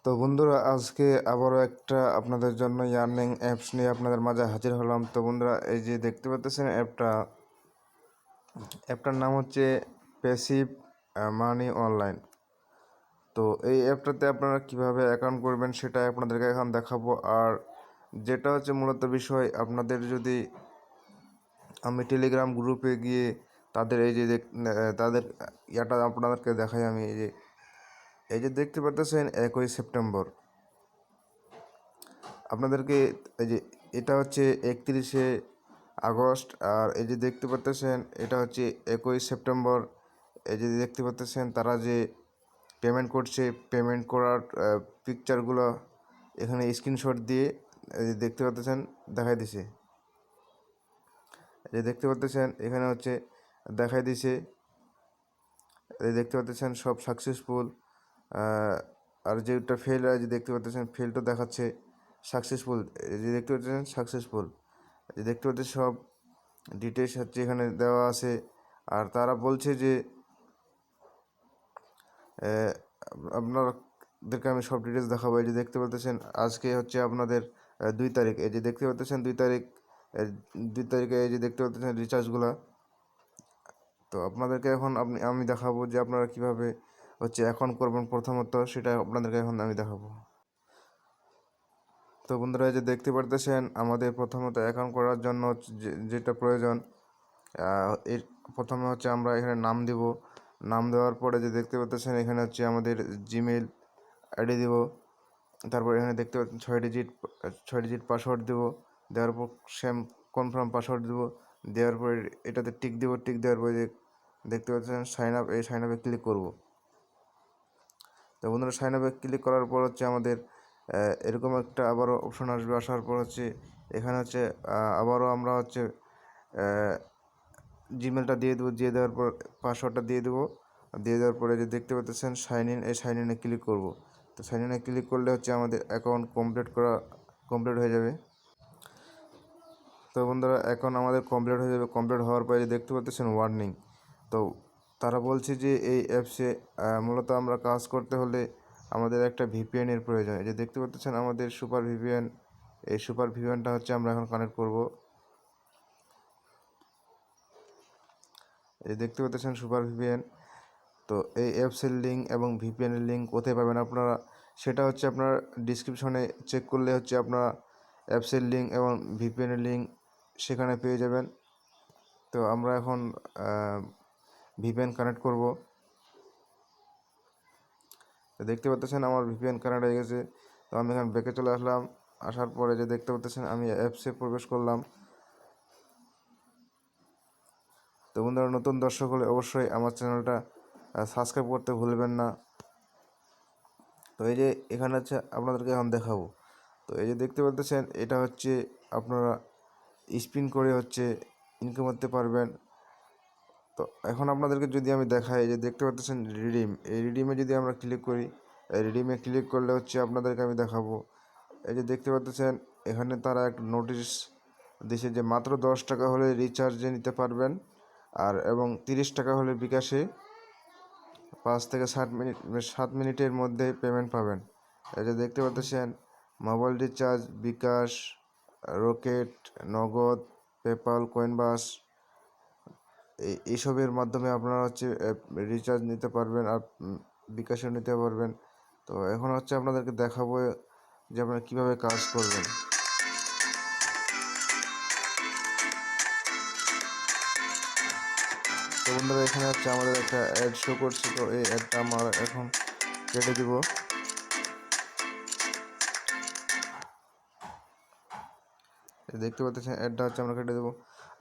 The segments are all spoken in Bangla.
তো বন্ধুরা, আজকে আবারও একটা আপনাদের জন্য ইয়ার্নিং অ্যাপস নিয়ে আপনাদের মাঝে হাজির হলাম। তো বন্ধুরা, এই যে দেখতে পাচ্ছেন অ্যাপটার নাম হচ্ছে প্যাসিভ মানি অনলাইন। তো এই অ্যাপটাতে আপনারা কিভাবে অ্যাকাউন্ট করবেন সেটা আপনাদেরকে এখন দেখাবো। আর যেটা হচ্ছে মূলত বিষয়, আপনাদের যদি আমি টেলিগ্রাম গ্রুপে গিয়ে তাদের তাদের ইয়াটা আপনাদেরকে দেখাই। আমি এই যে দেখতে পাচ্ছেন 1 সেপ্টেম্বর আপনাদেরকে, এই যে এটা হচ্ছে 31 আগস্ট, আর এই যে দেখতে পাচ্ছেন এটা হচ্ছে 21 সেপ্টেম্বর। এই যে দেখতে পাচ্ছেন তারা যে পেমেন্ট করছে, পেমেন্ট করার পিকচারগুলো এখানে স্ক্রিনশট দিয়ে এই যে দেখতে পাচ্ছেন দেখাই দিছে। এই যে দেখতে পাচ্ছেন এখানে হচ্ছে দেখাই দিছে, এই দেখতে পাচ্ছেন সব সাকসেসফুল। আর যেটা ফেল, এই যে দেখতে পাচ্ছেন ফেলটা দেখাচ্ছে সাকসেসফুল। এই যে দেখতে পাচ্ছেন সাকসেসফুল, এই যে দেখতে পাচ্ছেন সব ডিটেলস হচ্ছে এখানে দেওয়া আছে। আর তারা বলছে যে আপনাদেরকে আমি সব ডিটেলস দেখাবো। এই যে দেখতে পাচ্ছেন আজকে হচ্ছে আপনাদের 2 তারিখ। এই যে দেখতে পাচ্ছেন 2 তারিখ, 2 তারিখে এই যে দেখতে পাচ্ছেন রিচার্জগুলো। তো আপনাদেরকে এখন আমি দেখাবো যে আপনারা কিভাবে হচ্ছে অ্যাকাউন্ট করবেন প্রথমত, সেটা আপনাদেরকে এখন আমি দেখাবো। তো বন্ধুরা, এই যে দেখতে পারতেছেন আমাদের প্রথমত অ্যাকাউন্ট করার জন্য যেটা প্রয়োজন, এর প্রথমে হচ্ছে আমরা এখানে নাম দিব। নাম দেওয়ার পরে যে দেখতে পাচ্ছেন এখানে হচ্ছে আমাদের জিমেইল আইডি দিব। তারপর এখানে দেখতে পাচ্ছেন 6 ডিজিট পাসওয়ার্ড দেব। দেওয়ার পর সেম কনফার্ম পাসওয়ার্ড দেব। দেওয়ার পরে এটাতে টিক দেব। টিক দেওয়ার পরে দেখতে পাচ্ছেন সাইন আপ, এই সাইন আপে ক্লিক করব। তো বন্ধুরা, সাইন আপে ক্লিক করার পর হচ্ছে আমাদের এরকম একটা আবারও অপশন আসবে। আসার পর হচ্ছে এখানে হচ্ছে আবারও আমরা হচ্ছে জিমেলটা দিয়ে দেবো। দিয়ে দেওয়ার পর পাসওয়ার্ডটা দিয়ে দেবো। দিয়ে দেওয়ার পরে যে দেখতে পাচ্ছেন সাইন ইন, এই সাইন ইনে ক্লিক করব। তো সাইন ইনে ক্লিক করলে হচ্ছে আমাদের অ্যাকাউন্ট কমপ্লিট হয়ে যাবে। তো বন্ধুরা, এখন আমাদের কমপ্লিট হয়ে যাবে। কমপ্লিট হওয়ার পরে যে দেখতে পাচ্ছেন ওয়ার্নিং। তো তারা বলছে যে এই অ্যাপসে মূলত আমরা কাজ করতে হলে আমাদের একটা ভিপিএনের প্রয়োজন। এই যে দেখতে পাচ্ছেন আমাদের সুপার ভিপিএন, এই সুপার ভিপিএনটা হচ্ছে আমরা এখন কানেক্ট করব। এই দেখতে পাচ্ছেন সুপার ভিপিএন। তো এই অ্যাপসের লিঙ্ক এবং ভিপিএনের লিঙ্ক কোথায় পাবেন আপনারা, সেটা হচ্ছে আপনার ডিসক্রিপশনে চেক করলে হচ্ছে আপনারা অ্যাপসের লিঙ্ক এবং ভিপিএনের লিঙ্ক সেখানে পেয়ে যাবেন। তো আমরা এখন ভিপিএন কানেক্ট করব। তো দেখতে পাচ্ছেন আমার ভিপিএন কানেক্ট হয়ে গেছে। তো আমি এখানে ব্যাকে চলে আসলাম। আসার পরে যে দেখতে পাচ্ছেন আমি অ্যাপসে প্রবেশ করলাম। তো বন্ধুরা, নতুন দর্শক হলে অবশ্যই আমার চ্যানেলটা সাবস্ক্রাইব করতে ভুলবেন না। তো এই যে এখানে হচ্ছে আপনাদেরকে এখন দেখাবো। তো এই যে দেখতে পাচ্ছেন এটা হচ্ছে আপনারা স্পিন করে হচ্ছে ইনকাম করতে পারবেন। তো এখন আপনাদেরকে যদি আমি দেখাই, এই যে দেখতে পাচ্ছেন রিডিম, এই রিডিমে যদি আমরা ক্লিক করি, এই রিডিমে ক্লিক করলে হচ্ছে আপনাদেরকে আমি দেখাবো। এই যে দেখতে পাচ্ছেন এখানে তারা একটা নোটিশ দিয়েছে যে মাত্র 10 টাকা হলে রিচার্জে নিতে পারবেন, আর এবং 30 টাকা হলে বিকাশে 5 থেকে 7 মিনিটের মধ্যে পেমেন্ট পাবেন। এই যে দেখতে পাচ্ছেন মোবাইল রিচার্জ, বিকাশ, রকেট, নগদ, পেপাল, কয়েনবাস, এইসবের মাধ্যমে আপনারা হচ্ছে রিচার্জ নিতে পারবেন আর বিকাশও নিতে পারবেন। তো এখন হচ্ছে আপনাদেরকে দেখাবো যে আপনারা কীভাবে কাজ করবেন। তো বন্ধুরা, এখানে হচ্ছে আমাদের একটা অ্যাড শো করছে। তো এই অ্যাডটা আমরা এখন কেটে দিব। দেখতে পাচ্ছেন অ্যাডটা হচ্ছে আমরা কেটে দেবো।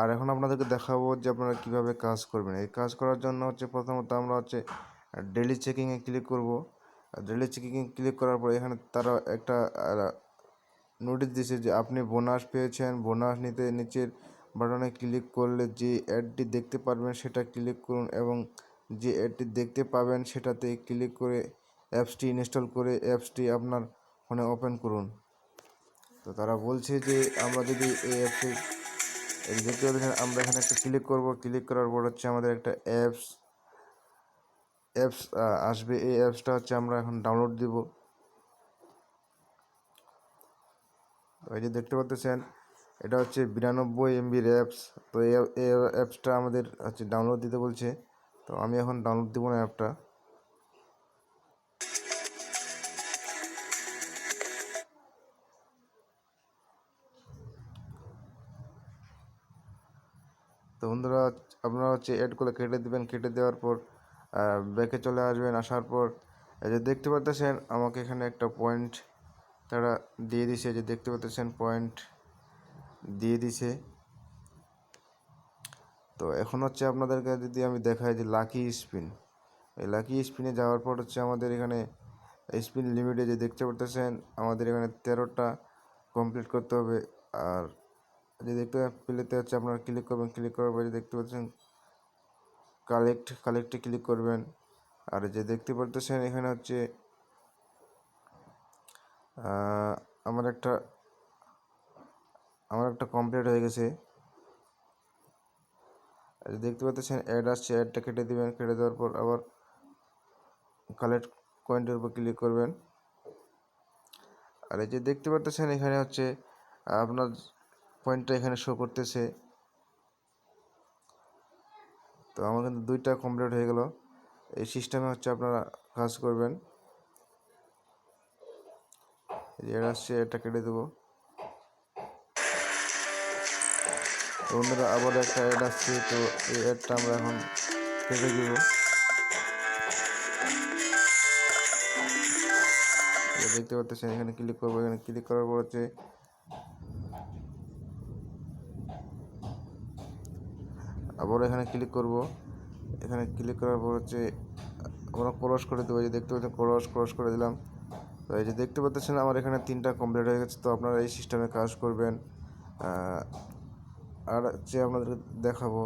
আর এখন আপনাদেরকে দেখাবো যে আপনারা কীভাবে কাজ করবেন। এই কাজ করার জন্য হচ্ছে প্রথমত আমরা হচ্ছে ডেলি চেকিংয়ে ক্লিক করব। ডেলি চেকিংয়ে ক্লিক করার পর এখানে তারা একটা নোটিশ দিয়েছে যে আপনি বোনাস পেয়েছেন। বোনাস নিতে নিচের বাটনে ক্লিক করলে যে অ্যাডটি দেখতে পারবেন সেটা ক্লিক করুন, এবং যে অ্যাডটি দেখতে পাবেন সেটাতে ক্লিক করে অ্যাপসটি ইনস্টল করে অ্যাপসটি আপনার ফোনে ওপেন করুন। তো তারা বলছে যে আমরা যদি এই অ্যাপসে দেখতে পাচ্ছেন আমরা এখানে একটা ক্লিক করব। ক্লিক করার পর হচ্ছে আমাদের একটা অ্যাপস আসবে। এই অ্যাপসটা হচ্ছে আমরা এখন ডাউনলোড দিব। এই যে দেখতে পাচ্ছেন এটা হচ্ছে 92 MB অ্যাপস। তো এই অ্যাপসটা আমাদের হচ্ছে ডাউনলোড দিতে বলছে, তো আমি এখন ডাউনলোড দিব না অ্যাপটা। তো বন্ধুরা আপনারা হচ্ছে অ্যাডগুলো কেটে দেবেন, কেটে দেওয়ার পর ব্যাকে চলে আসবেন। আসার পর এই যে দেখতে পাচ্ছেন আমাকে এখানে একটা পয়েন্ট তারা দিয়ে দিছে, যে দেখতে পাচ্ছেন পয়েন্ট দিয়ে দিছে। তো এখন হচ্ছে আপনাদেরকে যদি আমি দেখাই যে লাকি স্পিন, এই লাকি স্পিনে যাওয়ার পর হচ্ছে আমাদের এখানে স্পিন লিমিটে যে দেখতে পাচ্ছেন আমাদের এখানে 13টা কমপ্লিট করতে হবে। আর যে দেখতে প্লেতে হচ্ছে আপনারা ক্লিক করবেন, ক্লিক করার পরে দেখতে পাচ্ছেন কালেক্টে ক্লিক করবেন। আর যে দেখতে পাচ্ছেন এখানে হচ্ছে আমার একটা কমপ্লিট হয়ে গেছে। আর দেখতে পাচ্ছেন অ্যাড আসছে, অ্যাডটা কেটে দিবেন, কেটে দেওয়ার পর আবার কালেক্ট পয়েন্টের উপর ক্লিক করবেন। আর এই যে দেখতে পাচ্ছেন এখানে হচ্ছে আপনার পয়েন্টটা এখানে শো করতেছে। তো আমার কিন্তু 2টা কমপ্লিট হয়ে গেল। এই সিস্টেমে হচ্ছে আপনারা কাজ করবেন। এর আসছে, এটা কেটে দেবো। তো বন্ধুরা আবার একটা অ্যাড আসছে, তো এই অ্যাডটা আমরা এখন কেটে দেবো। দেখতে পাচ্ছেন এখানে ক্লিক করবো, এখানে ক্লিক করার পর হচ্ছে আবার এখানে ক্লিক করব। এখানে ক্লিক করার পর হচ্ছে আমরা ক্রস করে দেবো। যে দেখতে পাচ্ছেন ক্রস করে দিলাম। তো এই যে দেখতে পাচ্ছেন আমার এখানে 3টা কমপ্লিট হয়ে গেছে। তো আপনারা এই সিস্টেমে কাজ করবেন। আর যে আপনাদেরকে দেখাবো,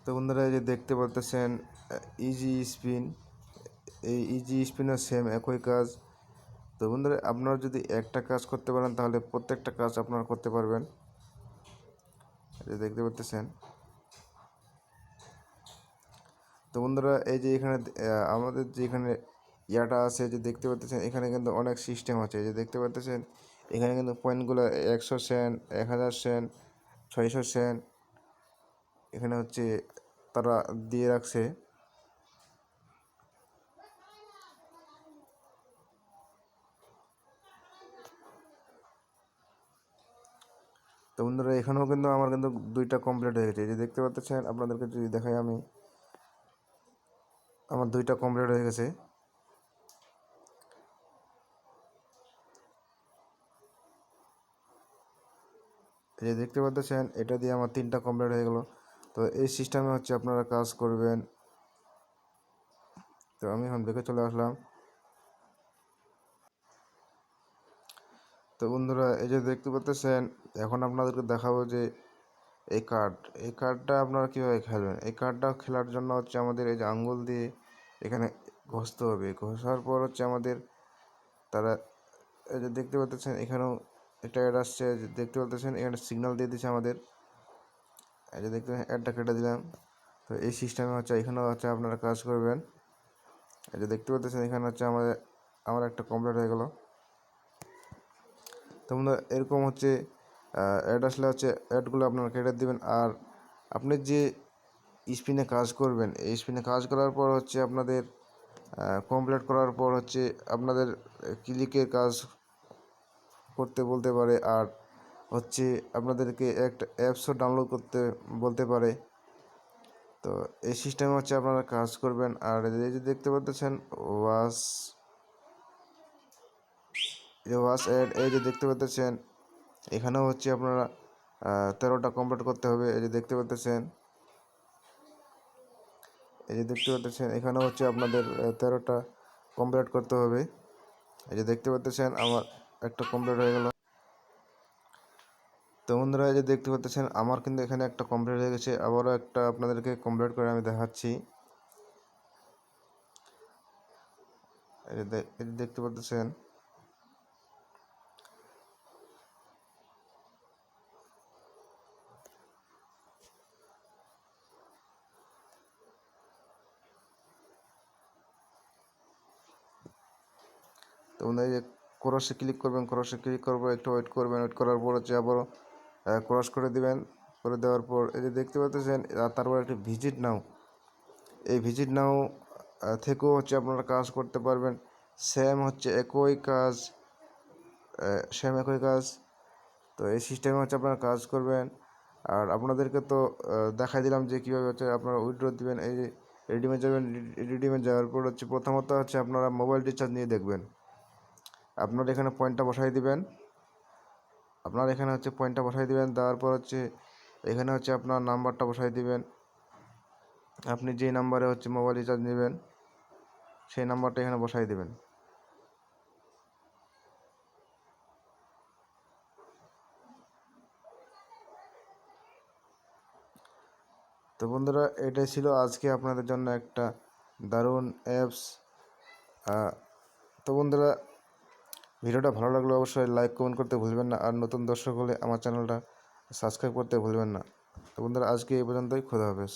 তো বন্ধুরা এই যে দেখতে পাচ্ছেন ইজি স্পিন, এই ইজি স্পিনও সেম একই কাজ। তো বন্ধুরা আপনারা যদি একটা কাজ করতে পারেন তাহলে প্রত্যেকটা কাজ আপনারা করতে পারবেন। এই যে দেখতে পাচ্ছেন। তো বন্ধুরা এই যে এখানে আমাদের যে এখানে ইয়াটা আছে, যে দেখতে পাচ্ছেন এখানে কিন্তু অনেক সিস্টেম আছে। যে দেখতে পাচ্ছেন এখানে কিন্তু পয়েন্টগুলো 100 সেন্ট, 1000 সেন্ট, 600 সেন্ট এখানে হচ্ছে তারা দিয়ে রাখছে। তো বন্ধুরা এখানেও কিন্তু আমার কিন্তু 2টা কমপ্লিট হয়ে গেছে। যে দেখতে পাচ্ছেন আপনাদেরকে যদি দেখাই আমি, আমার 2টা কমপ্লিট হয়ে গেছে। এই যে দেখতে পাচ্ছেন এটা দিয়ে আমার 3টা কমপ্লিট হয়ে গেল। তো এই সিস্টেমে হচ্ছে আপনারা কাজ করবেন। তো আমি এখন দেখে চলে আসলাম। তো বন্ধুরা এই যে দেখতে পাচ্ছেন এখন আপনাদেরকে দেখাবো যে এই কার্ডটা আপনারা কীভাবে খেলবেন। এই কার্ডটা খেলার জন্য হচ্ছে আমাদের এই যে আঙ্গুল দিয়ে এখানে ঘষতে হবে। ঘষার পর হচ্ছে আমাদের তারা এই যে দেখতে পাচ্ছেন এখানেও একটা অ্যাড আসছে, যে দেখতে পাচ্ছেন এখানে সিগন্যাল দিয়ে দিচ্ছে আমাদের। এই যে দেখতে অ্যাডটা কেটে দিলাম। তো এই সিস্টেমে হচ্ছে এখানেও হচ্ছে আপনারা কাজ করবেন। এই যে দেখতে পাচ্ছেন এখানে হচ্ছে আমার একটা কমপ্লিট হয়ে গেল। তো বন্ধুরা এরকম হচ্ছে অ্যাড আসলে হচ্ছে অ্যাডগুলো আপনারা কেটে দেবেন। আর আপনি যে স্পিনে কাজ করবেন, এই স্পিনে কাজ করার পর হচ্ছে আপনাদের কমপ্লিট করার পর হচ্ছে আপনাদের ক্লিকের কাজ করতে বলতে পারে। আর হচ্ছে আপনাদেরকে একটা অ্যাপসও ডাউনলোড করতে বলতে পারে। তো এই সিস্টেমে হচ্ছে আপনারা কাজ করবেন। আর এই যে দেখতে পাচ্ছেন ওয়াচ অ্যাড, এই যে দেখতে পাচ্ছেন এখানেও হচ্ছে আপনারা 13টা কমপ্লিট করতে হবে। এই যে দেখতে পাচ্ছেন এখানেও হচ্ছে আপনাদের 13টা কমপ্লিট করতে হবে। এই যে দেখতে পাচ্ছেন আমার একটা কমপ্লিট হয়ে গেল। তো বন্ধুরা এই যে দেখতে পাচ্ছেন আমার কিন্তু এখানে একটা কমপ্লিট হয়ে গেছে। আবারও একটা আপনাদেরকে কমপ্লিট করে আমি দেখাচ্ছি। এই যে দেখতে পাচ্ছেন বন্ধুরা এই যে ক্রসে ক্লিক করবেন, ক্রসে ক্লিক করার পর একটু ওয়েট করবেন, ওয়েট করার পর হচ্ছে আবারও ক্রস করে দিবেন। করে দেওয়ার পর এই যে দেখতে পাচ্ছেন তারপর একটি ভিজিট নাও, এই ভিজিট নাও থেকেও হচ্ছে আপনারা কাজ করতে পারবেন। সেম হচ্ছে একই কাজ, তো এই সিস্টেমে হচ্ছে আপনারা কাজ করবেন। আর আপনাদেরকে তো দেখাই দিলাম যে কীভাবে হচ্ছে আপনারা উইথড্র দিবেন। এই যে রিডিমে যাবেন, রিডিমে যাওয়ার পর হচ্ছে প্রথমত হচ্ছে আপনারা মোবাইল রিচার্জ নিয়ে দেখবেন। আপনারা এখানে পয়েন্টটা বসাই দিবেন, দেওয়ার পর হচ্ছে এখানে হচ্ছে আপনার নাম্বারটা বসাই দিবেন। আপনি যে নাম্বারে হচ্ছে মোবাইল রিচার্জ নেবেন সেই নাম্বারটা এখানে বসাই দেবেন। তো বন্ধুরা এটাই ছিল আজকে আপনাদের জন্য একটা দারুণ অ্যাপস। তো বন্ধুরা ভিডিওটা ভালো লাগলে অবশ্যই লাইক কমেন্ট করতে ভুলবেন না, আর নতুন দর্শক হলে আমার চ্যানেলটা সাবস্ক্রাইব করতে ভুলবেন না। তো বন্ধুরা আজকে এই পর্যন্তই, খোদা হাফেজ।